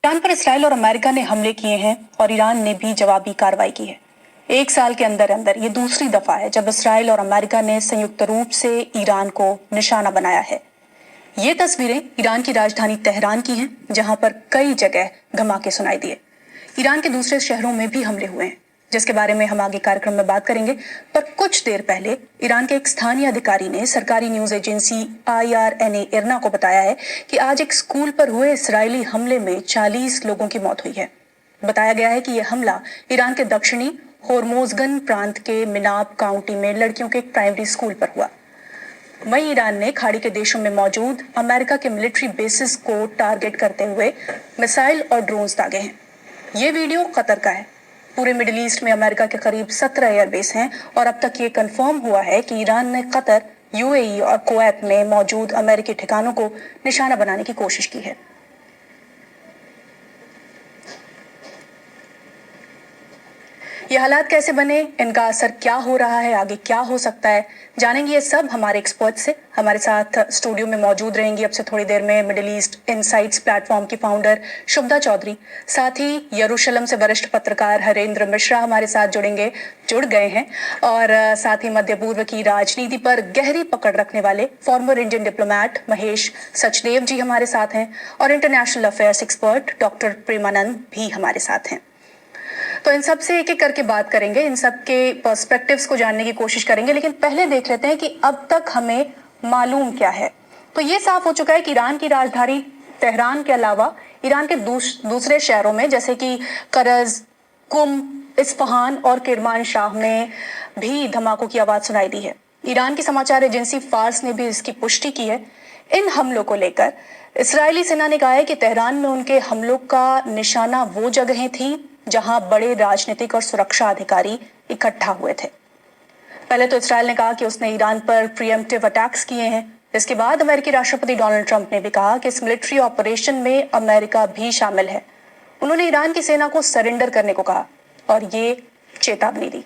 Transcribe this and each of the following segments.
Iran पर Israel और America ने हमले किए हैं और ईरान ने भी जवाबी कार्रवाई की है। एक साल के अंदर अंदर ये दूसरी दफा है जब इसराइल और अमेरिका ने संयुक्त रूप से ईरान को निशाना बनाया है। ये तस्वीरें ईरान की राजधानी तेहरान की हैं, जहां पर कई जगह धमाके सुनाई दिए। ईरान के दूसरे शहरों में भी हमले हुए हैं, जिसके बारे में हम आगे कार्यक्रम में बात करेंगे। पर कुछ देर पहले ईरान के एक स्थानीय अधिकारी ने सरकारी न्यूज एजेंसी IRNA इरना को बताया है कि आज एक स्कूल पर हुए इसराइली हमले में 40 लोगों की मौत हुई है। बताया गया है कि यह हमला ईरान के दक्षिणी होर्मोजगन प्रांत के मिनाब काउंटी में लड़कियों के एक प्राइमरी स्कूल पर हुआ। वहीं ईरान ने खाड़ी के देशों में मौजूद अमेरिका के मिलिट्री बेसिस को टारगेट करते हुए मिसाइल और ड्रोन्स दागे हैं। ये वीडियो कतर का है। पूरे मिडिल ईस्ट में अमेरिका के करीब 17 एयरबेस हैं और अब तक ये कंफर्म हुआ है कि ईरान ने कतर, UAE और कुवैत में मौजूद अमेरिकी ठिकानों को निशाना बनाने की कोशिश की है। ये हालात कैसे बने, इनका असर क्या हो रहा है, आगे क्या हो सकता है, जानेंगे ये सब हमारे एक्सपर्ट से। हमारे साथ स्टूडियो में मौजूद रहेंगी अब से थोड़ी देर में मिडिल ईस्ट इनसाइट्स प्लेटफॉर्म की फाउंडर शुभदा चौधरी, साथ ही यरूशलेम से वरिष्ठ पत्रकार हरेंद्र मिश्रा हमारे साथ जुड़ गए हैं, और साथ ही मध्य पूर्व की राजनीति पर गहरी पकड़ रखने वाले former Indian diplomat Mahesh Sachdev ji हमारे साथ हैं, और international affairs expert doctor Premanand भी हमारे साथ हैं। तो इन सब से एक एक करके बात करेंगे, इन सब के पर्सपेक्टिव्स को जानने की कोशिश करेंगे, लेकिन पहले देख लेते हैं कि अब तक हमें मालूम क्या है। तो ये साफ हो चुका है कि ईरान की राजधानी तेहरान के अलावा ईरान के दूसरे शहरों में जैसे कि करज, कुम, इस्फहान और किरमानशाह में भी धमाकों की आवाज सुनाई दी है। ईरान की समाचार एजेंसी फार्स ने भी इसकी पुष्टि की है। इन हमलों को लेकर इसराइली सेना ने कहा है कि तेहरान में उनके हमलों का निशाना वो जगहें थी जहां बड़े राजनीतिक और सुरक्षा अधिकारी इकट्ठा हुए थे। पहले तो इसराइल ने कहा कि उसने ईरान पर प्रीएम्प्टिव अटैक्स किए हैं। इसके बाद अमेरिकी राष्ट्रपति डोनाल्ड ट्रंप ने भी कहा कि इस मिलिट्री ऑपरेशन में अमेरिका भी शामिल है। उन्होंने ईरान की सेना को सरेंडर करने को कहा और ये चेतावनी दी।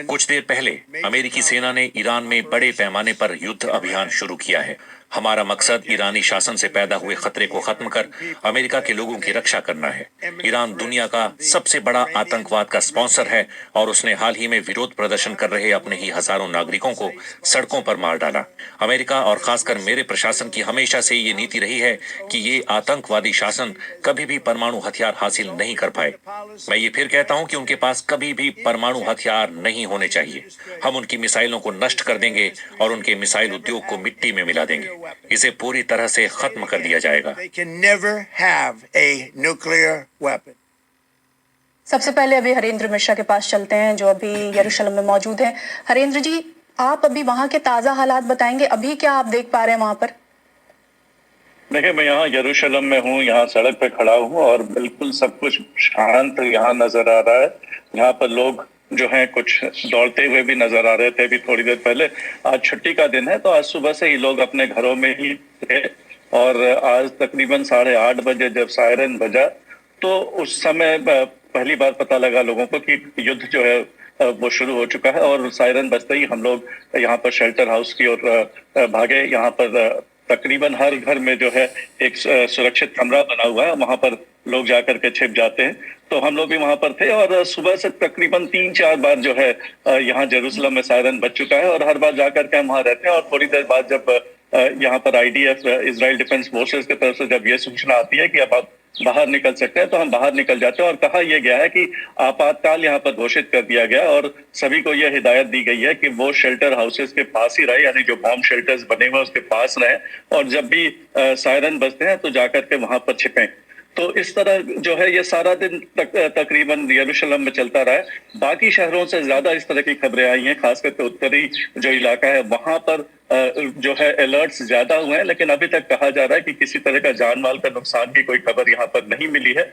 कुछ देर पहले अमेरिकी सेना ने ईरान में बड़े पैमाने पर युद्ध अभियान शुरू किया है। हमारा मकसद ईरानी शासन से पैदा हुए खतरे को खत्म कर अमेरिका के लोगों की रक्षा करना है। ईरान दुनिया का सबसे बड़ा आतंकवाद का स्पॉन्सर है और उसने हाल ही में विरोध प्रदर्शन कर रहे अपने ही हजारों नागरिकों को सड़कों पर मार डाला। अमेरिका और खासकर मेरे प्रशासन की हमेशा से ये नीति रही है कि ये आतंकवादी शासन कभी भी परमाणु हथियार हासिल नहीं कर पाए। मैं ये फिर कहता हूँ कि उनके पास कभी भी परमाणु हथियार नहीं होने चाहिए। हम उनकी मिसाइलों को नष्ट कर देंगे और उनके मिसाइल उद्योग को मिट्टी में मिला देंगे। इसे पूरी तरह से खत्म कर दिया जाएगा। सबसे पहले अभी हरेंद्र मिश्रा के पास चलते हैं, जो अभी यरूशलेम में मौजूद हैं। हरेंद्र जी, आप अभी वहां के ताजा हालात बताएंगे। अभी क्या आप देख पा रहे हैं वहां पर? देखिए, मैं यहाँ यरूशलेम में हूँ, यहाँ सड़क पे खड़ा हूँ और बिल्कुल सब कुछ शांत यहाँ नजर आ रहा है। यहाँ पर लोग जो हैं कुछ दौड़ते हुए भी नजर आ रहे थे अभी थोड़ी देर पहले। आज छुट्टी का दिन है तो आज सुबह से ही लोग अपने घरों में ही थे और आज तकरीबन 8:30 बजे जब सायरन बजा तो उस समय पहली बार पता लगा लोगों को कि युद्ध जो है वो शुरू हो चुका है। और सायरन बजते ही हम लोग यहाँ पर शेल्टर हाउस की ओर भागे। यहाँ पर तकरीबन हर घर में जो है एक सुरक्षित कमरा बना हुआ है, वहां पर लोग जाकर के छिप जाते हैं। तो हम लोग भी वहां पर थे और सुबह से तकरीबन 3-4 बार जो है यहाँ जेरूसलम में सायरन बज चुका है और हर बार जाकर के हम वहां रहते हैं। और थोड़ी देर बाद जब यहाँ पर IDF इजराइल डिफेंस फोर्सेस की तरफ से जब ये सूचना आती है कि अब आप बाहर निकल सकते हैं तो हम बाहर निकल जाते हैं। और कहा यह गया है कि आपातकाल यहाँ पर घोषित कर दिया गया और सभी को यह हिदायत दी गई है कि वो शेल्टर हाउसेस के पास ही रहे, यानी जो बॉम्ब शेल्टर्स बने हुए उसके पास रहे और जब भी सायरन बजते हैं तो जाकर के वहां पर छिपें। तो इस तरह जो है ये सारा दिन तकरीबन यरूशलेम में चलता रहा है। बाकी शहरों से ज्यादा इस तरह की खबरें आई हैं, खास करके उत्तरी जो इलाका है वहां पर जो है अलर्ट्स ज्यादा हुए हैं, लेकिन अभी तक कहा जा रहा है कि किसी तरह का जान माल का नुकसान की कोई खबर यहाँ पर नहीं मिली है।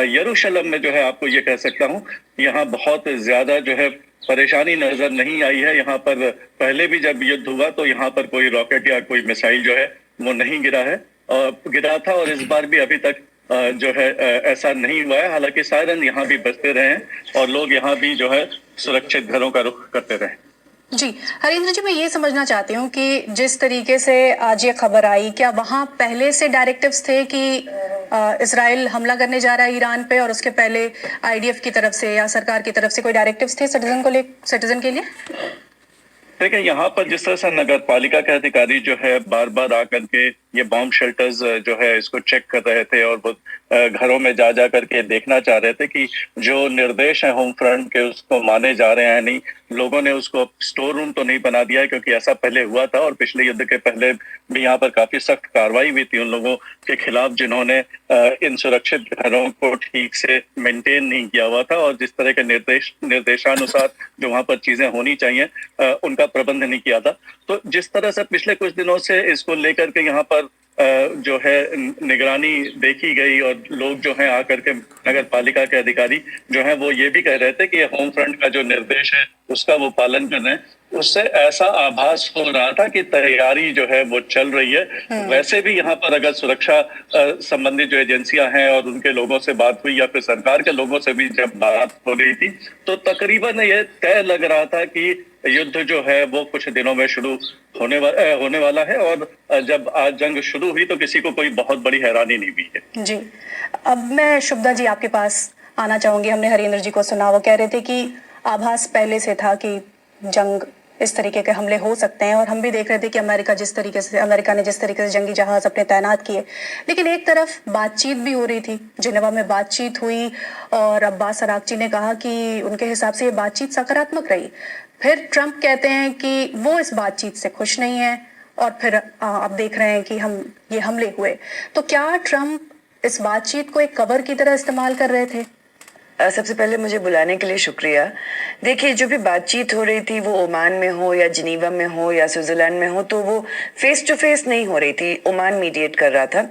यरूशलेम में जो है आपको ये कह सकता हूँ यहाँ बहुत ज्यादा जो है परेशानी नजर नहीं आई है। यहाँ पर पहले भी जब युद्ध हुआ तो यहाँ पर कोई रॉकेट या कोई मिसाइल जो है वो नहीं गिरा है, गिरा था और इस बार भी अभी तक जो है ऐसा नहीं हुआ है। हालांकि सायरन यहाँ भी बजते रहे हैं और लोग यहाँ भी जो है सुरक्षित घरों का रुख करते रहे। जी, हरेंद्र जी, मैं ये समझना चाहती हूँ कि जिस तरीके से आज ये खबर आई, क्या वहाँ पहले से डायरेक्टिव्स थे कि इजराइल हमला करने जा रहा है ईरान पे, और उसके पहले आईडीएफ की तरफ से या सरकार की तरफ से कोई डायरेक्टिव्स थे सिटीजन के लिए? देखिए, यहाँ पर जिस तरह से नगर पालिका के अधिकारी जो है बार बार आकर के ये बॉम्ब शेल्टर्स जो है इसको चेक कर रहे थे और वो घरों में जा जा करके देखना चाह रहे थे कि जो निर्देश है होम फ्रंट के उसको माने जा रहे हैं नहीं। लोगों ने उसको स्टोर रूम तो नहीं बना दिया है, क्योंकि ऐसा पहले हुआ था और पिछले युद्ध के पहले भी यहाँ पर काफी सख्त कार्रवाई हुई थी उन लोगों के खिलाफ जिन्होंने इन सुरक्षित घरों को ठीक से मेंटेन नहीं किया हुआ था और जिस तरह के निर्देशानुसार जो वहां पर चीजें होनी चाहिए उनका प्रबंध नहीं किया था। तो जिस तरह से पिछले कुछ दिनों से इसको लेकर के यहाँ पर जो है निगरानी देखी गई और लोग जो है आकर के नगर पालिका के अधिकारी जो है वो ये भी कह रहे थे कि होम फ्रंट का जो निर्देश है उसका वो पालन कर रहे हैं। उससे ऐसा आभास हो रहा था कि तैयारी जो है वो चल रही है। वैसे भी यहाँ पर अगर सुरक्षा संबंधित जो एजेंसियां हैं और उनके लोगों से बात हुई या फिर सरकार के लोगों से भी जब बात हो रही थी तो तकरीबन ये तय लग रहा था कि युद्ध जो है वो कुछ दिनों में शुरू होने वाला है। और जब आज जंग शुरू हुई तो किसी को कोई बहुत बड़ी हैरानी नहीं हुई है। जी, अब मैं शुभदा जी आपके पास आना चाहूंगी। हमने हरेंद्र जी को सुना, वो कह रहे थे कि आभास पहले से था कि जंग इस तरीके के हमले हो सकते हैं, और हम भी देख रहे थे कि अमेरिका ने जिस तरीके से जंगी जहाज अपने तैनात किए। लेकिन एक तरफ बातचीत भी हो रही थी, जिनेवा में बातचीत हुई और अब्बास अरागची ने कहा कि उनके हिसाब से ये बातचीत सकारात्मक रही। फिर ट्रंप कहते हैं कि वो इस बातचीत से खुश नहीं है, और फिर आप देख रहे हैं कि ये हमले हुए। तो क्या ट्रंप इस बातचीत को एक कवर की तरह इस्तेमाल कर रहे थे? सबसे पहले मुझे बुलाने के लिए शुक्रिया। देखिए, जो भी बातचीत हो रही थी वो ओमान में हो या जिनीवा में हो या स्विट्जरलैंड में हो, तो वो फेस टू फेस नहीं हो रही थी। ओमान मीडिएट कर रहा था।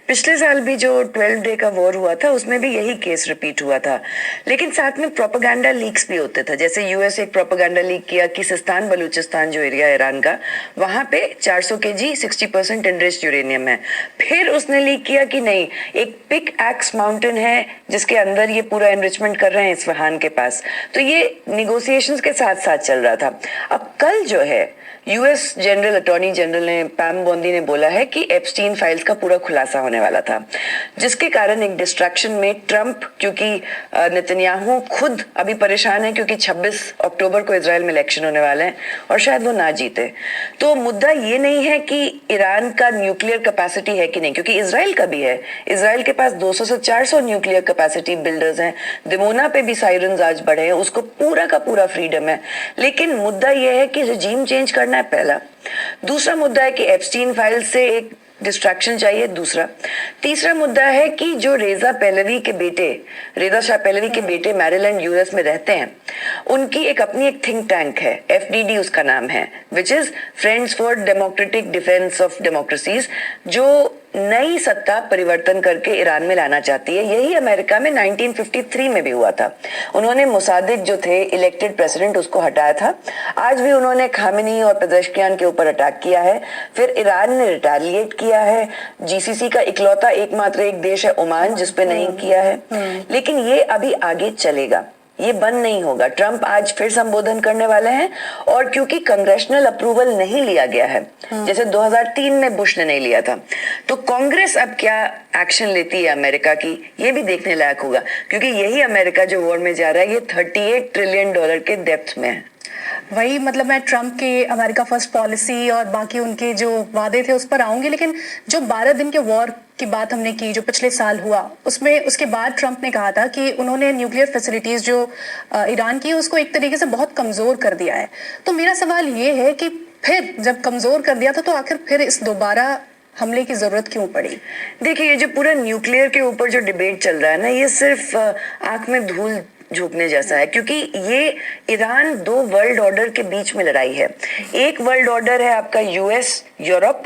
पिछले साल भी जो 12 डे का वॉर हुआ था उसमें भी यही केस रिपीट हुआ था, लेकिन साथ में प्रोपेगेंडा लीक्स भी होते थे। जैसे यूएस एक प्रोपेगेंडा लीक किया कि सिस्तान बलूचिस्तान जो एरिया ईरान का, वहां पे 400 kg 60% एनरिच्ड यूरेनियम है। फिर उसने लीक किया कि नहीं, एक पिक एक्स माउंटेन है जिसके अंदर ये पूरा एनरिचमेंट कर रहे हैं इस्फहान के पास। तो ये निगोशिएशंस के साथ साथ चल रहा था। अब कल जो है यूएस जनरल अटॉर्नी जनरल ने पैम बोंदी ने बोला है कि एप्स्टीन फाइल्स का पूरा खुलासा होने वाला था, जिसके कारण एक डिस्ट्रैक्शन में ट्रंप, क्योंकि नेतन्याहू खुद अभी परेशान है क्योंकि 26 अक्टूबर को इजराइल में इलेक्शन होने वाले हैं और शायद वो ना जीते। तो मुद्दा ये नहीं है कि ईरान का न्यूक्लियर कैपेसिटी है कि नहीं, क्योंकि इजराइल का भी है। इजराइल के पास 200 से 400 न्यूक्लियर कैपेसिटी बिल्डर्स हैं। दिमोना पे भी साइरन्स आज बढ़े हैं, उसको पूरा का पूरा फ्रीडम है। लेकिन मुद्दा यह है कि रिजीम चेंज करना है पहला। दूसरा मुद्दा है कि एप्स्टीन फाइल से एक डिस्ट्रैक्शन चाहिए। दूसरा, तीसरा मुद्दा है कि जो रेजा शाह पहलवी के बेटे मैरीलैंड यूएस में रहते हैं, उनकी एक अपनी एक थिंक टैंक है, FDD उसका नाम है, which is friends for democratic defence of democracies, जो नई सत्ता परिवर्तन करके ईरान में लाना चाहती है। यही अमेरिका में 1953 में भी हुआ था। उन्होंने मुसादिक जो थे इलेक्टेड प्रेसिडेंट, उसको हटाया था। आज भी उन्होंने खामेनी और पेजेश्कियान के ऊपर अटैक किया है। फिर ईरान ने रिटेलिएट किया है। GCC का इकलौता एकमात्र एक देश है ओमान जिसपे नहीं किया है। लेकिन ये अभी आगे चलेगा, ये बंद नहीं होगा। ट्रंप आज फिर संबोधन करने वाले हैं, और क्योंकि कांग्रेशनल अप्रूवल नहीं लिया गया है, जैसे 2003 में बुश ने नहीं लिया था, तो कांग्रेस अब क्या एक्शन लेती है अमेरिका की, ये भी देखने लायक होगा। क्योंकि यही अमेरिका जो वॉर में जा रहा है, ये $38 ट्रिलियन के डेप्थ में है। वही, मतलब मैं ट्रंप के अमेरिका फर्स्ट पॉलिसी और बाकी उनके जो वादे थे उस पर आऊंगी, लेकिन जो 12 दिन के वॉर की बात हमने की जो पिछले साल हुआ, उसके बाद ट्रंप ने कहा था कि उन्होंने न्यूक्लियर फैसिलिटीज जो ईरान की उसको एक तरीके से बहुत कमजोर कर दिया है। तो मेरा सवाल ये है कि फिर जब कमजोर कर दिया था तो आखिर फिर इस दोबारा हमले की जरूरत क्यों पड़ी? देखिए, ये जो पूरा न्यूक्लियर के ऊपर जो डिबेट चल रहा है ना, ये सिर्फ आंख में धूल झोंकने जैसा है, क्योंकि ये ईरान 2 वर्ल्ड ऑर्डर के बीच में लड़ाई है। एक वर्ल्ड ऑर्डर है आपका US, यूरोप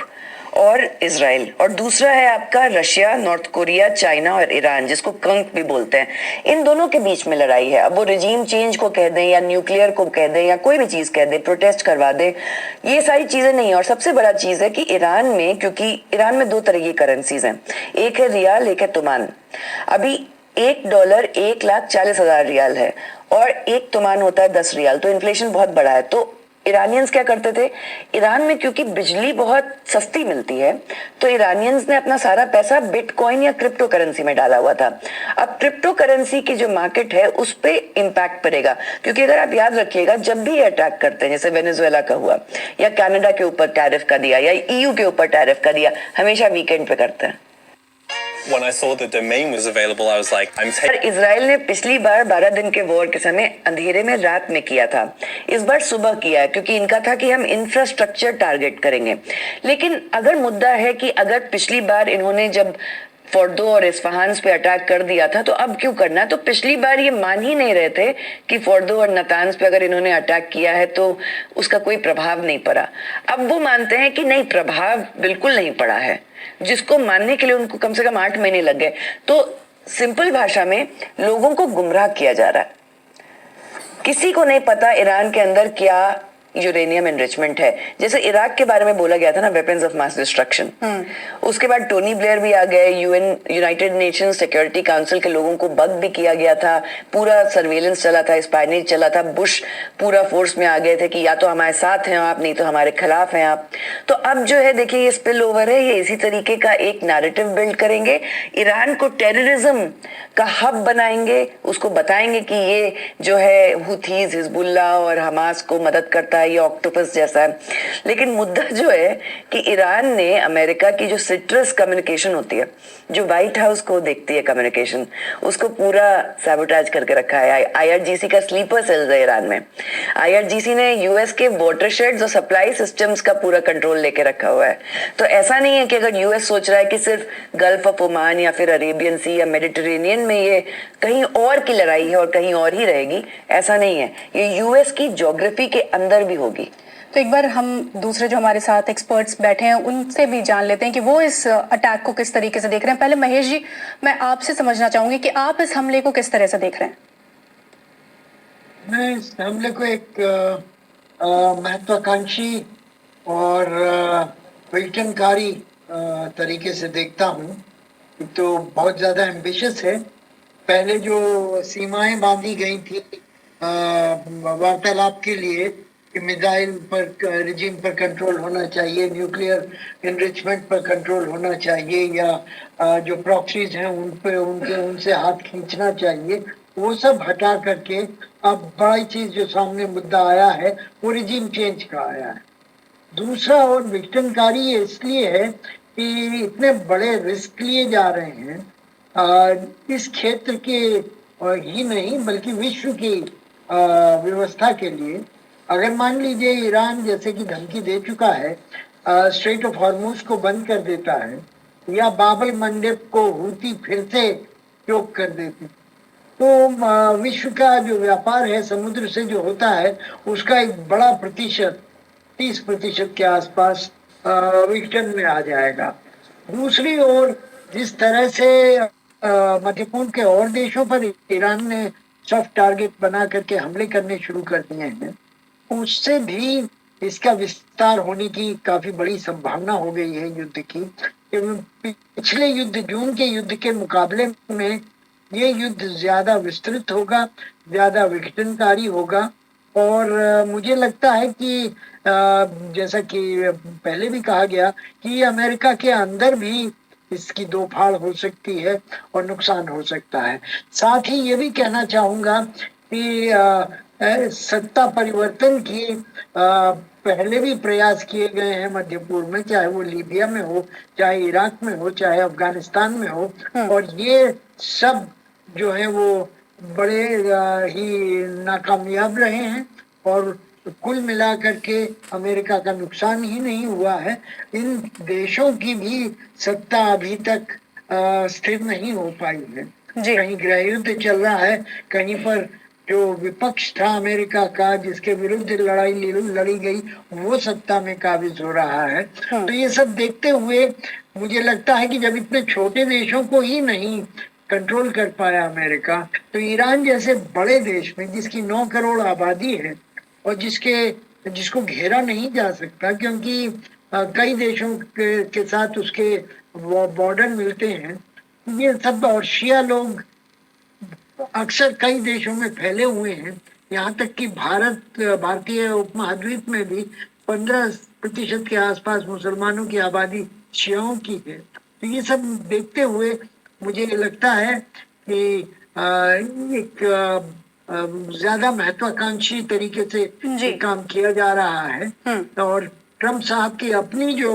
और इजराइल, और दूसरा है आपका रशिया, नॉर्थ कोरिया, चाइना और ईरान, जिसको कंक भी बोलते हैं। इन दोनों के बीच में लड़ाई है। अब वो रिजीम चेंज को कह दें या न्यूक्लियर को कह दें या कोई भी चीज कह दें, प्रोटेस्ट करवा दें, ये सारी चीजें नहीं है। और सबसे बड़ा चीज है कि ईरान में, क्योंकि ईरान में 2 तरह की करेंसीज हैं, एक है रियाल, एक है तुमान। अभी $1 1,40,000 रियाल है और एक तुमान होता है 10 रियाल। तो इन्फ्लेशन बहुत बड़ा है। तो ईरानियंस क्या करते थे, ईरान में क्योंकि बिजली बहुत सस्ती मिलती है तो ईरानियंस ने अपना सारा पैसा बिटकॉइन या क्रिप्टो करेंसी में डाला हुआ था। अब क्रिप्टो करेंसी की जो मार्केट है उस पे इम्पैक्ट पड़ेगा, क्योंकि अगर आप याद रखिएगा जब भी ये अटैक करते हैं, जैसे वेनेजुएला का हुआ या कनाडा के ऊपर टैरिफ का दिया या ईयू के ऊपर टैरिफ का दिया, हमेशा वीकेंड पे करते हैं। When I saw the domain was available, I was like, I'm पर taking. इजराइल ने पिछली बार 12 दिन के वॉर के समय अंधेरे में रात में किया था, इस बार सुबह किया है, क्योंकि इनका था कि हम इंफ्रास्ट्रक्चर टारगेट करेंगे। लेकिन अगर मुद्दा है कि अगर पिछली बार इन्होंने जब फोर्डो और इस्फहान पे अटैक कर दिया था तो अब क्यों करना है, तो पिछली बार ये मान ही नहीं रहे थे कि फोर्डो और नतान्स पे अगर इन्होंने अटैक किया है तो उसका कोई प्रभाव नहीं पड़ा। अब वो मानते हैं कि नहीं, प्रभाव बिल्कुल नहीं पड़ा है, जिसको मानने के लिए उनको कम से कम 8 महीने लग गए। तो सिंपल भाषा में लोगों को गुमराह किया जा रहा है। किसी को नहीं पता ईरान के अंदर क्या यूरेनियम एनरिचमेंट है। जैसे इराक के बारे में बोला गया था ना, वेपन्स ऑफ मास डिस्ट्रक्शन, उसके बाद टोनी ब्लेयर भी आ गए, यूनाइटेड नेशंस सिक्योरिटी काउंसिल के लोगों को बग भी किया गया था, पूरा सर्वेलेंस चला था, स्पाइनेज चला था, बुश पूरा फोर्स में आ गए थे कि या तो हमारे साथ हैं आप, नहीं तो हमारे खिलाफ हैं आप। तो अब जो है देखिए, ये स्पिल ओवर है, ये इसी तरीके का एक नैरेटिव बिल्ड करेंगे, ईरान को टेररिज्म का हब बनाएंगे, उसको बताएंगे कि ये जो है हुथीज, हिजबुल्ला और हमास को मदद करता है, ये ऑक्टोपस जैसा है। लेकिन मुद्दा जो है कि ईरान ने अमेरिका की जो सिट्रस कम्युनिकेशन होती है, जो व्हाइट हाउस को देखती है कम्युनिकेशन, उसको पूरा सैबोटाज करके रखा है। आईआरजीसी का स्लीपर सेल्स है ईरान में। आईआरजीसी ने यूएस के वाटरशेड्स और सप्लाई सिस्टम्स का पूरा कंट्रोल लेके रखा हुआ है। तो ऐसा नहीं है कि अगर यूएस सोच रहा है कि सिर्फ गल्फ ऑफ ओमान या फिर अरेबियन सी या मेडिटेरेनियन में ये कहीं और की लड़ाई है और कहीं और ही रहेगी, ऐसा नहीं है। ये यूएस की ज्योग्राफी के अंदर भी होगी। तो एक बार हम दूसरे जो हमारे साथ एक्सपर्ट्स बैठे हैं उनसे भी जान लेते हैं कि वो इस अटैक को किस तरीके से देख रहे हैं। पहले महेश जी, मैं आपसे समझना चाहूंगी कि आप इस हमले को किस तरह से देख रहे हैं। मैं इस हमले को एक महत्वाकांक्षी और विघटनकारी तरीके से देखता हूँ। तो बहुत ज़्यादा एम्बिशियस है। पहले जो सीमाएं बांधी गई थी वार्तालाप के लिए कि मिसाइल पर रिजीम पर कंट्रोल होना चाहिए, न्यूक्लियर एनरिचमेंट पर कंट्रोल होना चाहिए, या जो प्रॉक्सीज हैं उन पे उनसे हाथ खींचना चाहिए, वो सब हटा करके अब बड़ी चीज जो सामने मुद्दा आया है वो रिजीम चेंज का आया है। दूसरा और विघटनकारी इसलिए है कि इतने बड़े रिस्क लिए जा रहे हैं इस क्षेत्र के ही नहीं बल्कि विश्व की व्यवस्था के लिए। अगर मान लीजिए ईरान जैसे कि धमकी दे चुका है, स्ट्रेट ऑफ हॉर्मुज को बंद कर देता है, या बाबल मंडप को हूती फिर से चोक कर देती, तो विश्व का जो व्यापार है समुद्र से जो होता है उसका एक बड़ा प्रतिशत 30% के आसपास विघटन में आ जाएगा। दूसरी ओर जिस तरह से मध्य पूर्व के और देशों पर ईरान ने सॉफ्ट टारगेट बना करके हमले करने शुरू कर दिए हैं, उससे भी इसका विस्तार होने की काफी बड़ी संभावना हो गई है युद्ध की। पिछले युद्ध, जून के युद्ध के मुकाबले में ये युद्ध ज्यादा विस्तृत होगा, ज्यादा विघटनकारी होगा। और मुझे लगता है कि जैसा कि पहले भी कहा गया कि अमेरिका के अंदर भी इसकी दो फाड़ हो सकती है और नुकसान हो सकता है। साथ ही ये भी कहना चाहूंगा कि सत्ता परिवर्तन की पहले भी प्रयास किए गए हैं मध्य पूर्व में, चाहे वो लीबिया में हो, चाहे इराक में हो, चाहे अफगानिस्तान में हो, और ये सब जो है वो बड़े ही नाकामयाब रहे हैं और कुल मिलाकर के अमेरिका का नुकसान ही नहीं हुआ है। इन देशों की भी सत्ता अभी तक स्थिर नहीं हो पाई है। कहीं गृह युद्ध चल रहा है, कहीं पर जो विपक्ष था अमेरिका का जिसके विरुद्ध लड़ाई लड़ी गई वो सत्ता में काबिज हो रहा है। तो ये सब देखते हुए मुझे लगता है कि जब इतने छोटे देशों को ही नहीं कंट्रोल कर पाया अमेरिका, तो ईरान जैसे बड़े देश में जिसकी 9 करोड़ आबादी है और जिसको घेरा नहीं जा सकता, क्योंकि कई देशों के साथ उसके बॉर्डर मिलते हैं, ये सब और शिया लोग अक्सर कई देशों में फैले हुए हैं, यहाँ तक कि भारतीय उपमहाद्वीप में भी 15% के आसपास मुसलमानों की आबादी शियाओं की है। तो ये सब देखते हुए मुझे लगता है कि एक ज्यादा महत्वाकांक्षी तरीके से जी। ये काम किया जा रहा है। और ट्रम्प साहब की अपनी जो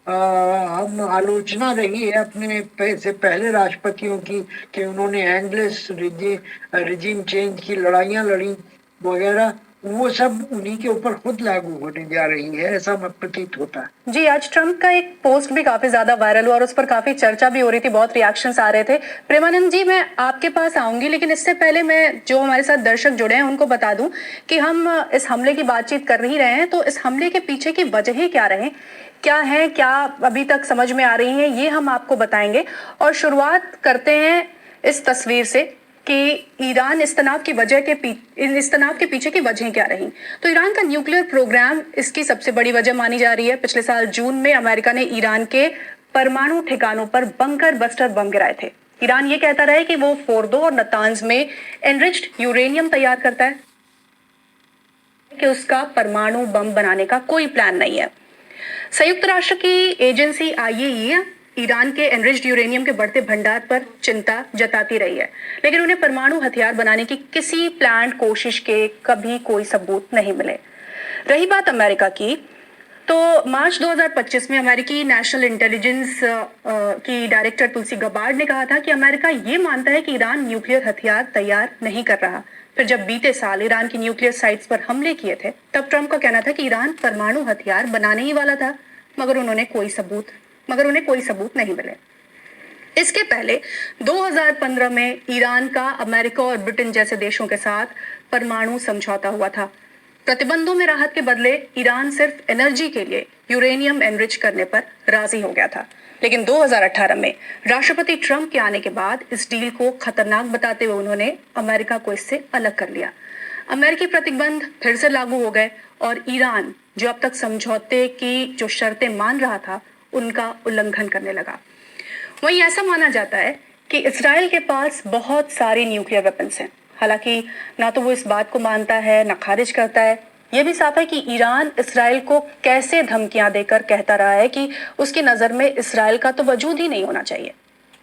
हम आलोचना रही है अपने से पहले राष्ट्रपतियों की कि उन्होंने एंडलेस रिजीम चेंज की लड़ाइयां लड़ी वगैरह, वो सब उन्हीं के ऊपर खुद लागू होने जा रही है, ऐसा प्रतीत होता है। जी, आज ट्रम्प का एक पोस्ट भी काफी ज्यादा वायरल हुआ और उस पर काफी चर्चा भी हो रही थी, बहुत रिएक्शंस आ रहे थे। प्रेमानंद जी, मैं आपके पास आऊंगी, लेकिन इससे पहले मैं जो हमारे साथ दर्शक जुड़े हैं उनको बता दूं कि हम इस हमले की बातचीत कर ही रहे हैं, तो इस हमले के पीछे की वजहें क्या रहे, क्या है, क्या अभी तक समझ में आ रही हैं, ये हम आपको बताएंगे। और शुरुआत करते हैं इस तस्वीर से कि ईरान इस तनाव की इस तनाव के पीछे की वजहें क्या रही। तो ईरान का न्यूक्लियर प्रोग्राम इसकी सबसे बड़ी वजह मानी जा रही है। पिछले साल जून में अमेरिका ने ईरान के परमाणु ठिकानों पर बंकर बस्टर बम गिराए थे। ईरान ये कहता रहा है कि वो फोर्दो और नतांज में एनरिच्ड यूरेनियम तैयार करता है, कि उसका परमाणु बम बनाने का कोई प्लान नहीं है। संयुक्त राष्ट्र की एजेंसी IAEA ईरान के एनरिच्ड यूरेनियम के बढ़ते भंडार पर चिंता जताती रही है, लेकिन उन्हें परमाणु हथियार बनाने की किसी प्लान्ड कोशिश के कभी कोई सबूत नहीं मिले। रही बात अमेरिका की, तो मार्च 2025 में अमेरिकी नेशनल इंटेलिजेंस की डायरेक्टर तुलसी गबार्ड ने कहा था कि अमेरिका ये मानता है कि ईरान न्यूक्लियर हथियार तैयार नहीं कर रहा। फिर जब बीते साल ईरान की न्यूक्लियर साइट्स पर हमले किए थे, तब ट्रंप का कहना था कि ईरान परमाणु हथियार बनाने ही वाला था, मगर उन्हें कोई सबूत नहीं मिले। इसके पहले 2015 में ईरान का अमेरिका और ब्रिटेन जैसे देशों के साथ परमाणु समझौता हुआ था। प्रतिबंधों में राहत के बदले ईरान सिर्फ एनर्जी के लिए यूरेनियम एनरिच करने पर राजी हो गया था। लेकिन 2018 में राष्ट्रपति ट्रंप के आने के बाद इस डील को खतरनाक बताते हुए उन्होंने अमेरिका को इससे अलग कर लिया। अमेरिकी प्रतिबंध फिर से लागू हो गए और ईरान, जो अब तक समझौते की जो शर्तें मान रहा था, उनका उल्लंघन करने लगा। वहीं ऐसा माना जाता है कि इस्राएल के पास बहुत सारी न्यूक्लियर वेपन्स हैं। हालांकि ना तो वो इस बात को मानता है, ना खारिज करता है। ये भी साफ है कि ईरान इस्राएल को कैसे धमकियां देकर कहता रहा है कि उसकी नज़र में इस्राएल का तो वजूद ही नहीं होना चाहिए।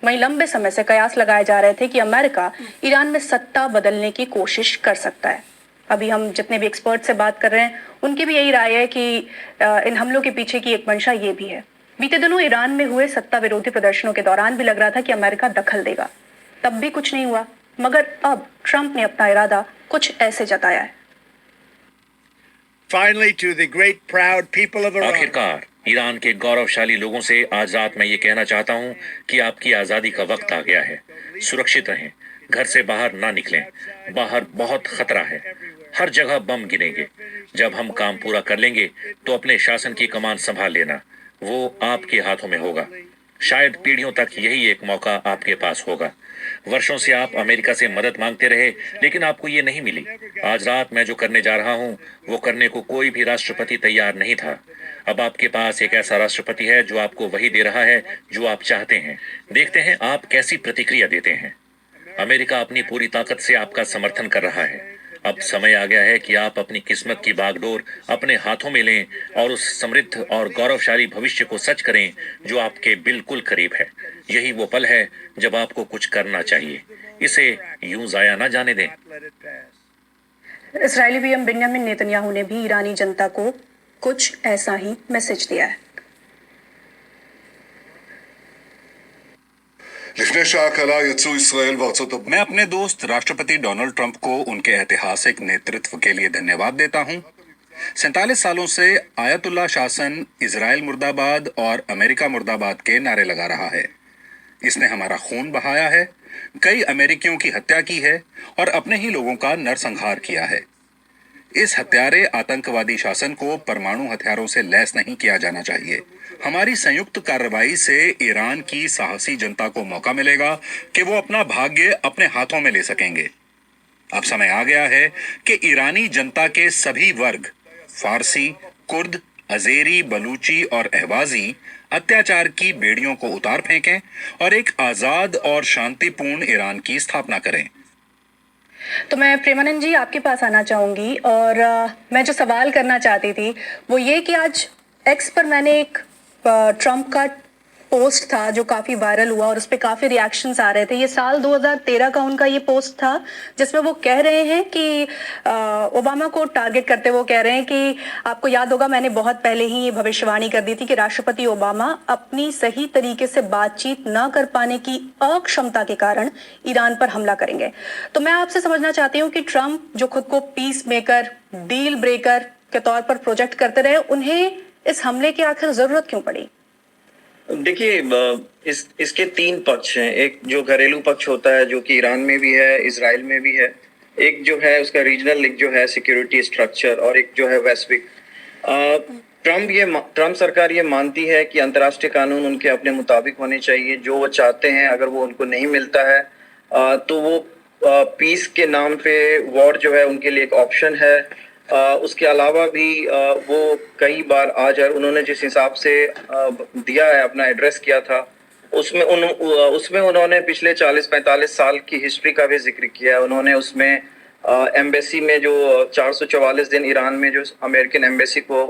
वहीं लंबे समय से कयास लगाए जा रहे थे कि अमेरिका ईरान में सत्ता बदलने की कोशिश कर सकता है। अभी हम जितने भी एक्सपर्ट से बात कर रहे हैं, उनकी भी यही राय है कि इन हमलों के पीछे की एक मंशा ये भी है। बीते दिनों ईरान में हुए सत्ता विरोधी प्रदर्शनों के दौरान भी लग रहा था कि अमेरिका दखल देगा, तब भी कुछ नहीं हुआ। मगर अब ट्रंप ने अपना इरादा कुछ ऐसे जताया है। Finally, to the great proud people of Iran. आखिरकार ईरान के गौरवशाली लोगों से आज रात मैं ये कहना चाहता हूँ कि आपकी आज़ादी का वक्त आ गया है। सुरक्षित रहें, घर से बाहर ना निकलें। बाहर बहुत खतरा है, हर जगह बम गिरेंगे। जब हम काम पूरा कर लेंगे तो अपने शासन की कमान संभाल लेना, वो आपके हाथों में होगा। शायद पीढ़ियों तक यही एक मौका आपके पास होगा। वर्षों से आप अमेरिका से मदद मांगते रहे, लेकिन आपको ये नहीं मिली। आज रात मैं जो करने जा रहा हूँ, वो करने को कोई भी राष्ट्रपति तैयार नहीं था। अब आपके पास एक ऐसा राष्ट्रपति है जो आपको वही दे रहा है जो आप चाहते हैं। देखते हैं आप कैसी प्रतिक्रिया देते हैं। अमेरिका अपनी पूरी ताकत से आपका समर्थन कर रहा है। अब समय आ गया है कि आप अपनी किस्मत की बागडोर अपने हाथों में लें और उस समृद्ध और गौरवशाली भविष्य को सच करें जो आपके बिल्कुल करीब है। यही वो पल है जब आपको कुछ करना चाहिए। इसे यूं जाया ना जाने दें। इस्राएली पीएम बेंजामिन नेतन्याहू ने भी ईरानी जनता को कुछ ऐसा ही मैसेज दिया है। मैं अपने दोस्त राष्ट्रपति डोनाल्ड ट्रंप को उनके ऐतिहासिक नेतृत्व के लिए धन्यवाद देता हूं। 47 सालों से आयतुल्ला शासन इजराइल मुर्दाबाद और अमेरिका मुर्दाबाद के नारे लगा रहा है। इसने हमारा खून बहाया है, कई अमेरिकियों की हत्या की है और अपने ही लोगों का नरसंहार किया है। इस हत्यारे आतंकवादी शासन को परमाणु हथियारों से लैस नहीं किया जाना चाहिए। हमारी संयुक्त कार्रवाई से ईरान की साहसी जनता को मौका मिलेगा कि वो अपना भाग्य अपने हाथों में ले सकेंगे। अब समय आ गया है कि ईरानी जनता के सभी वर्ग, फारसी, कुर्द, अजेरी, बलूची और अहवाजी, अत्याचार की बेड़ियों को उतार फेंकें और एक आजाद और शांतिपूर्ण ईरान की स्थापना करें। तो मैं प्रेमानंद जी आपके पास आना चाहूँगी और मैं जो सवाल करना चाहती थी वो ये कि आज एक्स पर मैंने एक ट्रम्प का पोस्ट था जो काफ़ी वायरल हुआ और उस पर काफ़ी रिएक्शंस आ रहे थे। ये साल 2013 का उनका ये पोस्ट था जिसमें वो कह रहे हैं कि ओबामा को टारगेट करते वो कह रहे हैं कि आपको याद होगा मैंने बहुत पहले ही ये भविष्यवाणी कर दी थी कि राष्ट्रपति ओबामा अपनी सही तरीके से बातचीत न कर पाने की अक्षमता के कारण ईरान पर हमला करेंगे। तो मैं आपसे समझना चाहती हूँ कि ट्रम्प जो खुद को पीस मेकर, डील ब्रेकर के तौर पर प्रोजेक्ट करते रहे, उन्हें इस हमले की आखिर जरूरत क्यों पड़ी? देखिए, इसके तीन पक्ष हैं। एक जो घरेलू पक्ष होता है जो कि ईरान में भी है, इजराइल में भी है। एक जो है उसका रीजनल लिंक जो है सिक्योरिटी स्ट्रक्चर, और एक जो है वैश्विक। ट्रम्प सरकार ये मानती है कि अंतर्राष्ट्रीय कानून उनके अपने मुताबिक होने चाहिए, जो वो चाहते हैं। अगर वो उनको नहीं मिलता है तो वो पीस के नाम पे वॉर जो है उनके लिए एक ऑप्शन है। उसके अलावा भी वो कई बार आज उन्होंने जिस हिसाब से दिया है, अपना एड्रेस किया था, उसमें उन्होंने पिछले 40-45 साल की हिस्ट्री का भी जिक्र किया है। उन्होंने उसमें एम्बेसी में जो 444 दिन ईरान में जो अमेरिकन एम्बेसी को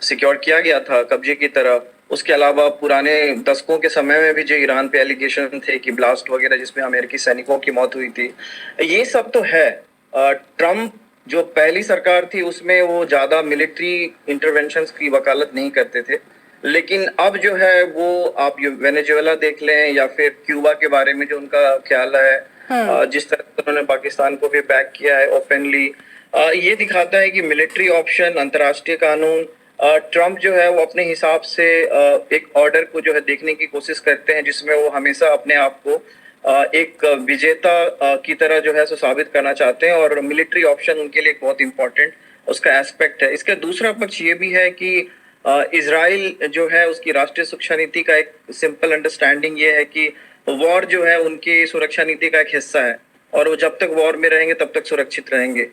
सिक्योर किया गया था कब्जे की तरह, उसके अलावा पुराने दशकों के समय में भी जो ईरान पे एलिगेशन थे कि ब्लास्ट वगैरह जिसमें अमेरिकी सैनिकों की मौत हुई थी, ये सब तो है। ट्रम्प जो पहली सरकार थी उसमें वो ज्यादा मिलिट्री इंटरवेंशंस की वकालत नहीं करते थे, लेकिन अब जो है वो आप वेनेजुएला देख लें या फिर क्यूबा के बारे में जो उनका ख्याल है, जिस तरह से उन्होंने पाकिस्तान को भी बैक किया है ओपनली, ये दिखाता है कि मिलिट्री ऑप्शन, अंतर्राष्ट्रीय कानून, ट्रम्प जो है वो अपने हिसाब से एक ऑर्डर को जो है देखने की कोशिश करते हैं जिसमें वो हमेशा अपने आप को एक विजेता की तरह जो है सो साबित करना चाहते हैं, और मिलिट्री ऑप्शन उनके लिए बहुत इंपॉर्टेंट उसका एस्पेक्ट है। इसका दूसरा पक्ष ये भी है कि इजराइल जो है उसकी राष्ट्रीय सुरक्षा नीति का एक सिंपल अंडरस्टैंडिंग ये है कि वॉर जो है उनकी सुरक्षा नीति का एक हिस्सा है, और वो जब तक वॉर में रहेंगे तब तक सुरक्षित रहेंगे।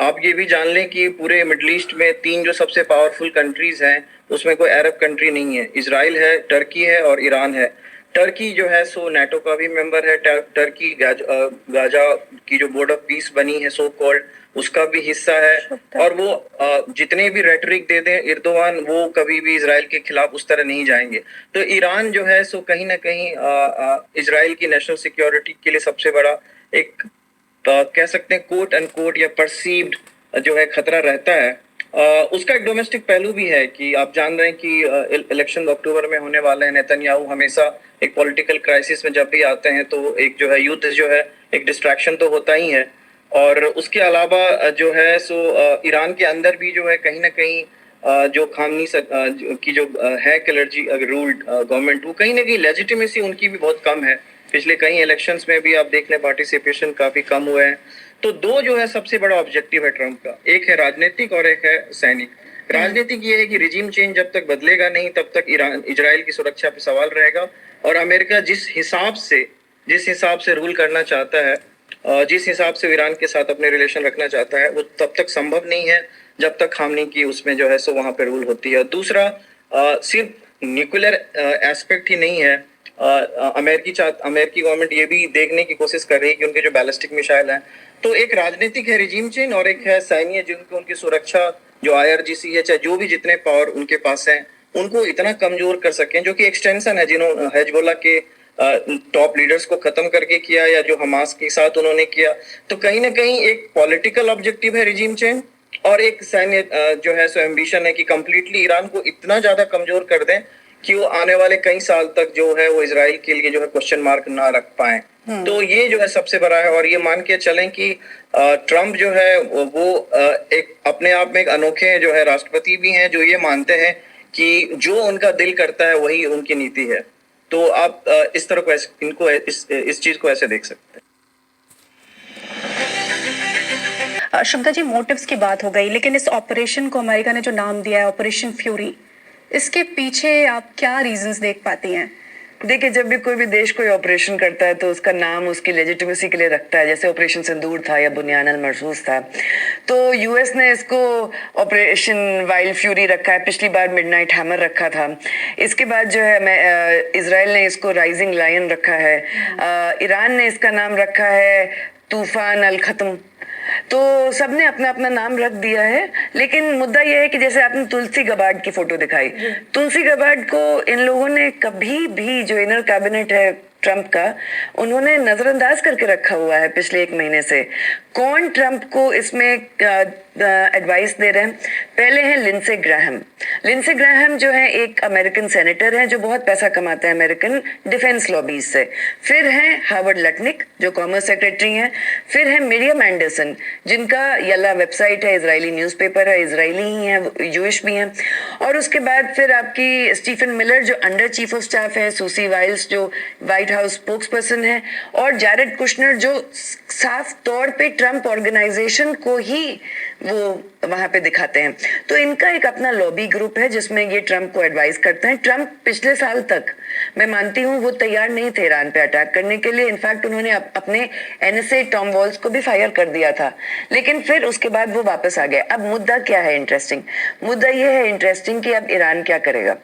आप ये भी जान लें कि पूरे मिडल ईस्ट में 3 जो सबसे पावरफुल कंट्रीज हैं उसमें कोई अरब कंट्री नहीं है। इजराइल है, टर्की है और ईरान है। टर्की जो है सो नाटो का भी मेंबर है। टर्की गाजा की जो बोर्ड ऑफ पीस बनी है सो कॉल्ड, उसका भी हिस्सा है। और वो जितने भी रेटरिक दे दें एर्दोगान, वो कभी भी इजराइल के खिलाफ उस तरह नहीं जाएंगे। तो ईरान जो है सो कहीं ना कहीं इजराइल की नेशनल सिक्योरिटी के लिए सबसे बड़ा एक कह सकते हैं कोट एंड कोट या परसीव्ड जो है खतरा रहता है। उसका एक डोमेस्टिक पहलू भी है कि आप जान रहे हैं कि इलेक्शन अक्टूबर में होने वाले हैं। नेतन्याहू हमेशा एक पॉलिटिकल क्राइसिस में जब भी आते हैं तो एक जो है युद्ध जो है एक डिस्ट्रैक्शन तो होता ही है। और उसके अलावा जो है सो ईरान के अंदर भी जो है कहीं ना कहीं जो खामनी की जो है क्लर्जी रूल्ड गवर्नमेंट, वो कहीं ना कहीं लेजिटिमेसी उनकी भी बहुत कम है। पिछले कई इलेक्शंस में भी आप देख लें पार्टिसिपेशन काफी कम हुए हैं। तो दो जो है सबसे बड़ा ऑब्जेक्टिव है ट्रम्प का, एक है राजनीतिक और एक है सैनिक। राजनीतिक ये है कि रिजीम चेंज जब तक बदलेगा नहीं तब तक इजराइल की सुरक्षा पे सवाल रहेगा, और अमेरिका जिस हिसाब से रूल करना चाहता है, जिस हिसाब से ईरान के साथ अपने रिलेशन रखना चाहता है, वो तब तक संभव नहीं है जब तक खामनी की उसमें जो है सो वहां पे रूल होती है। दूसरा सिर्फ न्यूक्लियर एस्पेक्ट ही नहीं है। अमेरिकी गवर्नमेंट ये भी देखने की कोशिश कर रही है कि उनके जो बैलिस्टिक मिसाइल हैं, तो एक राजनीतिक है रिजीम चेंज और एक है सैन्य, जिनको उनकी सुरक्षा जो IRGC है, चाहे जो भी जितने पावर उनके पास हैं, उनको इतना कमजोर कर सकें, जो कि एक्सटेंशन है जिन्होंने हिजबुल्लाह के टॉप लीडर्स को खत्म करके किया या जो हमास के साथ उन्होंने किया। तो कहीं ना कहीं एक पॉलिटिकल ऑब्जेक्टिव है रिजीम चेंज, और एक सैन्य जो है सो एम्बिशन है कि कंप्लीटली ईरान को इतना ज्यादा कमजोर कर दें कि वो आने वाले कई साल तक जो है वो इजराइल के लिए जो है क्वेश्चन मार्क ना रख पाए। तो ये जो है सबसे बड़ा है। और ये मान के चलें कि ट्रम्प जो है वो एक अपने आप में एक अनोखे जो है राष्ट्रपति भी हैं, जो ये मानते हैं कि जो उनका दिल करता है वही उनकी नीति है। तो आप इस तरह को इस चीज को ऐसे देख सकते हैं। शुभदा जी, मोटिव्स की बात हो गई, लेकिन इस ऑपरेशन को अमेरिका ने जो नाम दिया है ऑपरेशन फ्यूरी, इसके पीछे आप क्या रीजंस देख पाती हैं? देखिए, जब भी कोई भी देश कोई ऑपरेशन करता है तो उसका नाम उसकी लेजिटिमेसी के लिए रखता है, जैसे ऑपरेशन सिंदूर था या बुनियान अल मरसूस था। तो यूएस ने इसको ऑपरेशन वाइल्ड फ्यूरी रखा है, पिछली बार मिडनाइट हैमर रखा था। इसके बाद जो है इजराइल ने इसको राइजिंग लायन रखा है, ईरान ने इसका नाम रखा है तूफान अल खत्म। तो सबने अपना अपना नाम रख दिया है, लेकिन मुद्दा यह है कि जैसे आपने तुलसी गबार्ड की फोटो दिखाई, तुलसी गबार्ड को इन लोगों ने कभी भी, जो इनर कैबिनेट है ट्रंप का, उन्होंने नजरअंदाज करके रखा हुआ है पिछले 1 महीने से। कौन ट्रंप को इसमें एडवाइस दे रहे हैं? पहले हैं लिंडसे ग्राहम। लिंडसे ग्राहम जो है एक अमेरिकन सेनेटर है जो बहुत पैसा कमाते हैं अमेरिकन डिफेंस लॉबीज से। फिर हैं हार्वर्ड लटनिक जो कॉमर्स सेक्रेटरी हैं। फिर है मिरियम एंडरसन जिनका यल्ला वेबसाइट है, इजरायली न्यूज़पेपर है, इजरायली ही है, जूइश भी हैं। और उसके बाद फिर आपकी स्टीफन मिलर जो अंडर चीफ ऑफ स्टाफ है, सूसी वाइल्स जो व्हाइट हाउस स्पोक्स पर्सन है, और जैरेड कुशनर जो साफ तौर पे ट्रंप ऑर्गेनाइजेशन को ही वो वहां पे दिखाते हैं। तो इनका एक अपना लॉबी ग्रुप है जिसमें ये ट्रंप को एडवाइस करते हैं। ट्रंप पिछले साल तक, मैं मानती हूँ, वो तैयार नहीं थे ईरान पे अटैक करने के लिए। इनफैक्ट उन्होंने अपने एनएसए टॉम वॉल्स को भी फायर कर दिया था, लेकिन फिर उसके बाद वो वापस आ गए। अब मुद्दा क्या है इंटरेस्टिंग? मुद्दा ये है इंटरेस्टिंग कि अब ईरान क्या करेगा।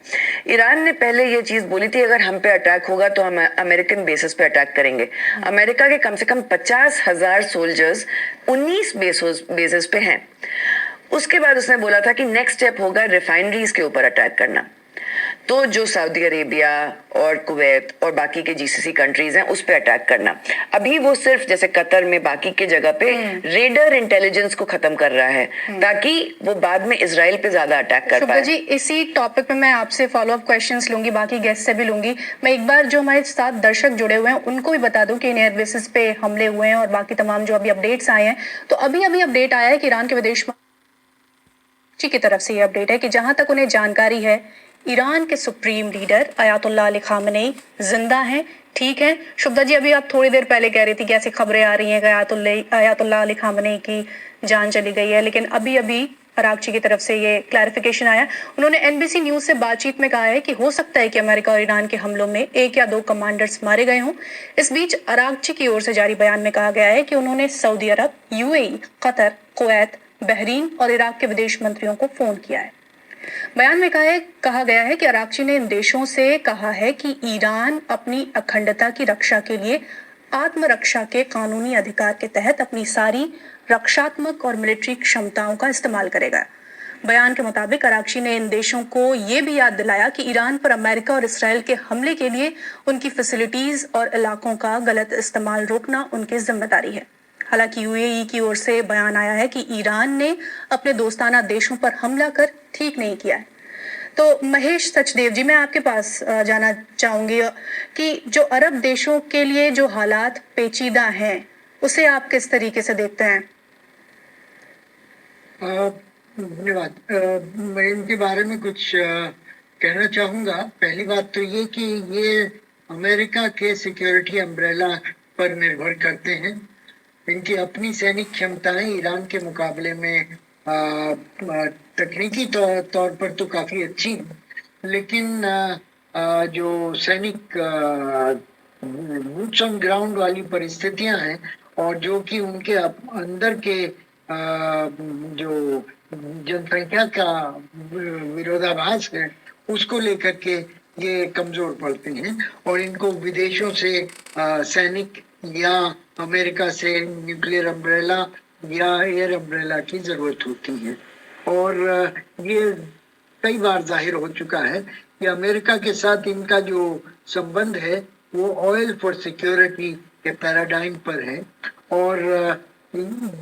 ईरान ने पहले ये चीज बोली थी, अगर हम पे अटैक होगा तो हम अमेरिकन बेसिस पे अटैक करेंगे। अमेरिका के कम से कम 50,000 सोल्जर्स 19 बेसिस पे हैं। उसके बाद उसने बोला था कि नेक्स्ट स्टेप होगा रिफाइनरीज के ऊपर अटैक करना। तो जो सऊदी अरेबिया और कुवैत और बाकी के जीसीसी कंट्रीज हैं उस पे अटैक करना। अभी वो सिर्फ जैसे कतर में बाकी के जगह पे रेडर इंटेलिजेंस को खत्म कर रहा है ताकि वो बाद में इजराइल पे ज्यादा अटैक कर पाए। जी, इसी टॉपिक पे मैं आपसे फॉलो अप क्वेश्चंस लूंगी, बाकी गेस्ट से भी लूंगी। मैं एक बार जो हमारे साथ दर्शक जुड़े हुए हैं उनको भी बता दूं कि इन एयर बेसिस पे हमले हुए हैं और बाकी तमाम जो अभी अपडेट्स आए हैं। तो अभी अपडेट आया है कि ईरान के विदेश मंत्री की तरफ से ये अपडेट है कि जहां तक उन्हें जानकारी है, ईरान के supreme leader Ayatollah Ali Khamenei जिंदा हैं, ठीक है। शुभदा जी, अभी आप थोड़ी देर पहले कह रही थी कि ऐसी खबरें आ रही हैं कि अयातुल्लाह अली खामेनी की जान चली गई है, लेकिन अभी अरागची की तरफ से ये क्लैरिफिकेशन आया। उन्होंने एनबीसी न्यूज से बातचीत में कहा है कि हो सकता है कि अमेरिका और ईरान के हमलों में 1 या 2 कमांडर्स मारे गए हों। इस बीच अरागची की ओर से जारी बयान में कहा गया है कि उन्होंने सऊदी अरब, यूएई, कतर, कुवैत, बहरीन और इराक के विदेश मंत्रियों को फोन किया है। बयान में कहा गया है कि अरागची ने इन देशों से कहा है कि ईरान अपनी अखंडता की रक्षा के लिए आत्मरक्षा के कानूनी अधिकार के तहत अपनी सारी रक्षात्मक और मिलिट्री क्षमताओं का इस्तेमाल करेगा। बयान के मुताबिक अरागची ने इन देशों को ये भी याद दिलाया कि ईरान पर अमेरिका और इसराइल के हमले के लिए उनकी फैसिलिटीज और इलाकों का गलत इस्तेमाल रोकना उनकी जिम्मेदारी है। हालांकि यूएई की ओर से बयान आया है कि ईरान ने अपने दोस्ताना देशों पर हमला कर ठीक नहीं किया है। तो महेश सचदेव जी, मैं आपके पास जाना चाहूंगी कि जो अरब देशों के लिए जो हालात पेचीदा हैं उसे आप किस तरीके से देखते हैं? धन्यवाद। मैं इनके बारे में कुछ कहना चाहूंगा। पहली बात तो ये कि ये अमेरिका के सिक्योरिटी अम्ब्रेला पर निर्भर करते हैं। इनकी अपनी सैनिक क्षमताएं ईरान के मुकाबले में तकनीकी तौर पर तो काफी अच्छी है, लेकिन जो सैनिक बूट्स ऑन ग्राउंड वाली परिस्थितियां हैं और जो कि उनके अंदर के जो जनसंख्या का विरोधाभास है उसको लेकर के ये कमजोर पड़ते हैं और इनको विदेशों से सैनिक या अमेरिका से न्यूक्लियर अम्ब्रेला या एयर अम्ब्रेला की जरूरत होती है। और ये कई बार जाहिर हो चुका है कि अमेरिका के साथ इनका जो संबंध है वो ऑयल फॉर सिक्योरिटी के पैराडाइम पर है और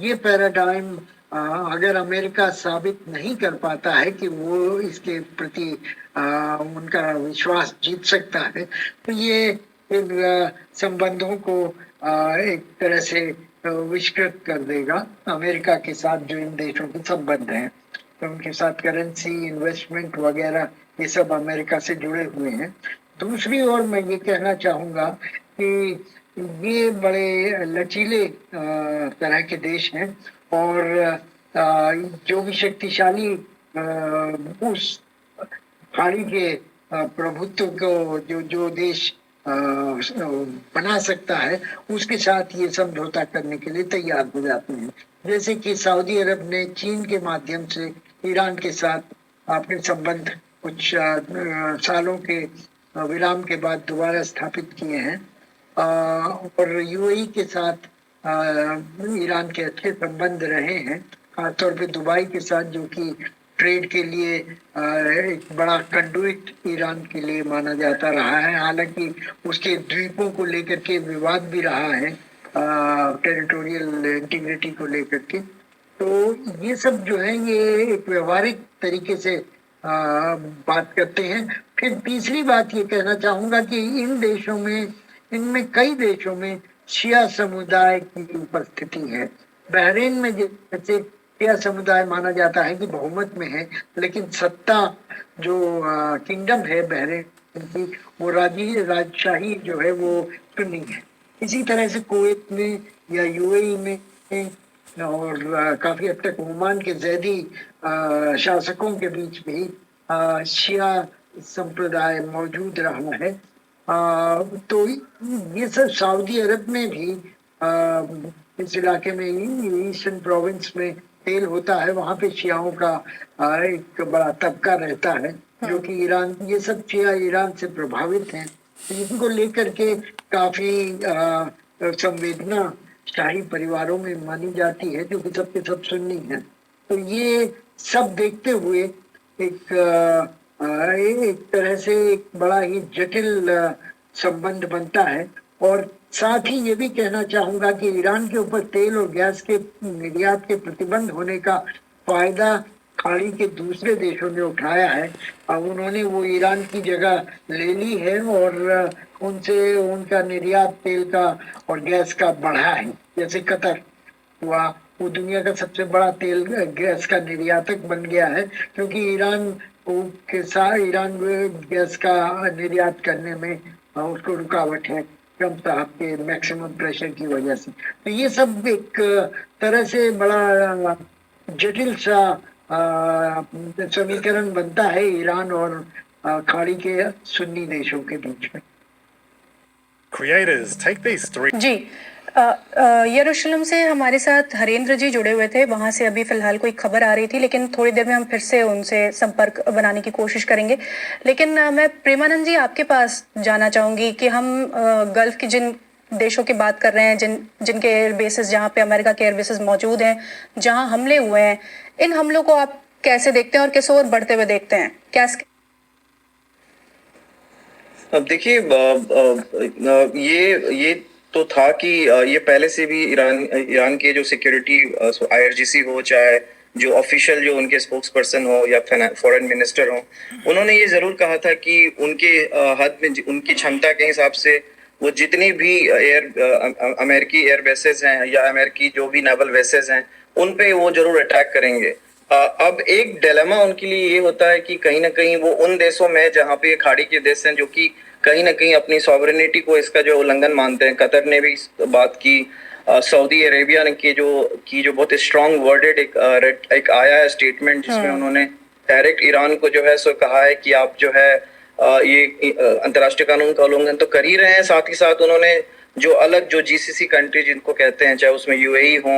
ये पैराडाइम अगर अमेरिका साबित नहीं कर पाता है कि वो इसके प्रति उनका विश्वास जीत सकता है तो ये संबंधों को एक तरह से विकृत कर देगा। अमेरिका के साथ जो इन देशों के संबंध हैं तो उनके साथ करेंसी, इन्वेस्टमेंट वगैरह ये सब अमेरिका से जुड़े हुए हैं। दूसरी ओर मैं ये कहना चाहूंगा कि ये बड़े लचीले तरह के देश हैं और जो भी शक्तिशाली उस खाड़ी के प्रभुत्व को जो देश बना सकता है, उसके साथ ये समझौता करने के लिए तैयार हो जाते हैं। जैसे कि सऊदी अरब ने चीन के माध्यम से ईरान के साथ अपने संबंध कुछ सालों के विराम के बाद दोबारा स्थापित किए हैं, और यूएई के साथ ईरान के अच्छे संबंध रहे हैं, खासतौर पे दुबई के साथ, जो कि ट्रेड के लिए एक बड़ा कंडुइट ईरान के लिए माना जाता रहा है। हालांकि उसके द्वीपों को लेकर के विवाद भी रहा है, टेरिटोरियल इंटीग्रिटी को लेकर के। तो ये सब जो है ये एक व्यवहारिक तरीके से बात करते हैं। फिर तीसरी बात ये कहना चाहूंगा कि इन देशों में, इनमें कई देशों में शिया समुदाय की उपस्थिति है। बहरीन में जैसे शिया समुदाय माना जाता है कि बहुमत में है, लेकिन सत्ता जो किंगडम है बहरीन की, वो राजशाही जो है वो सुन्नी है। इसी तरह से कुवैत में या यूएई में और काफी हद तक ओमान के जैदी शासकों के बीच भी शिया संप्रदाय मौजूद रहा है। तो ये सब सऊदी अरब में भी इस इलाके में, ईस्टर्न प्रोविंस में तेल होता है, वहां पे शियाओं का एक बड़ा तबका रहता है, जो कि ईरान, ये सब शिया ईरान से प्रभावित हैं। इनको लेकर के काफी संवेदना शाही परिवारों में मानी जाती है, जो कि सबके सब सुन्नी है। तो ये सब देखते हुए एक तरह से एक बड़ा ही जटिल संबंध बनता है। और साथ ही ये भी कहना चाहूंगा कि ईरान के ऊपर तेल और गैस के निर्यात के प्रतिबंध होने का फायदा खाड़ी के दूसरे देशों ने उठाया है। अब उन्होंने वो ईरान की जगह ले ली है और उनसे उनका निर्यात तेल का और गैस का बढ़ा है। जैसे कतर हुआ, वो दुनिया का सबसे बड़ा तेल गैस का निर्यातक बन गया है, क्योंकि ईरान के साथ ईरान गैस का निर्यात करने में उसको रुकावट है ट्रम्प साहब के मैक्सिमम प्रेशर की वजह से। तो ये सब एक तरह से बड़ा जटिल सा समीकरण बनता है ईरान और खाड़ी के सुन्नी देशों के बीच में। Creators, take these three. जी, यरूशलेम से हमारे साथ हरेंद्र जी जुड़े हुए थे, वहां से अभी फिलहाल कोई खबर आ रही थी, लेकिन थोड़ी देर में हम फिर से उनसे संपर्क बनाने की कोशिश करेंगे। लेकिन मैं प्रेमानंद जी आपके पास जाना चाहूंगी कि हम गल्फ की जिन देशों की बात कर रहे हैं, जिनके एयर बेसेस, जहाँ पे अमेरिका के एयर बेसेस मौजूद हैं, जहाँ हमले हुए हैं, इन हमलों को आप कैसे देखते हैं और किस ओर बढ़ते हुए देखते हैं? क्या अब देखिए, ये तो था कि ये पहले से भी ईरान के जो सिक्योरिटी आईआरजीसी हो, चाहे जो ऑफिशियल जो उनके स्पोक्स पर्सन हो या फॉरेन मिनिस्टर हो, उन्होंने ये जरूर कहा था कि उनके हद में, उनकी क्षमता के हिसाब से वो जितनी भी अमेरिकी एयर बेसेस हैं या अमेरिकी जो भी नेवल बेसेस हैं, उन पे वो जरूर अटैक करेंगे। अब एक डिलेमा उनके लिए ये होता है कि कहीं ना कहीं वो उन देशों में जहाँ पे खाड़ी के देश हैं, जो कि कहीं ना कहीं अपनी सॉवरेनिटी को इसका जो उल्लंघन मानते हैं। कतर ने भी बात की, सऊदी अरेबिया ने की जो बहुत स्ट्रॉन्ग वर्डेड एक आया है स्टेटमेंट, जिसमें उन्होंने डायरेक्ट ईरान को जो है सो कहा है कि आप जो है ये अंतर्राष्ट्रीय कानून का उल्लंघन तो कर ही रहे हैं। साथ ही साथ उन्होंने जो अलग जो जीसीसी कंट्री जिनको कहते हैं, चाहे उसमें यूएई हो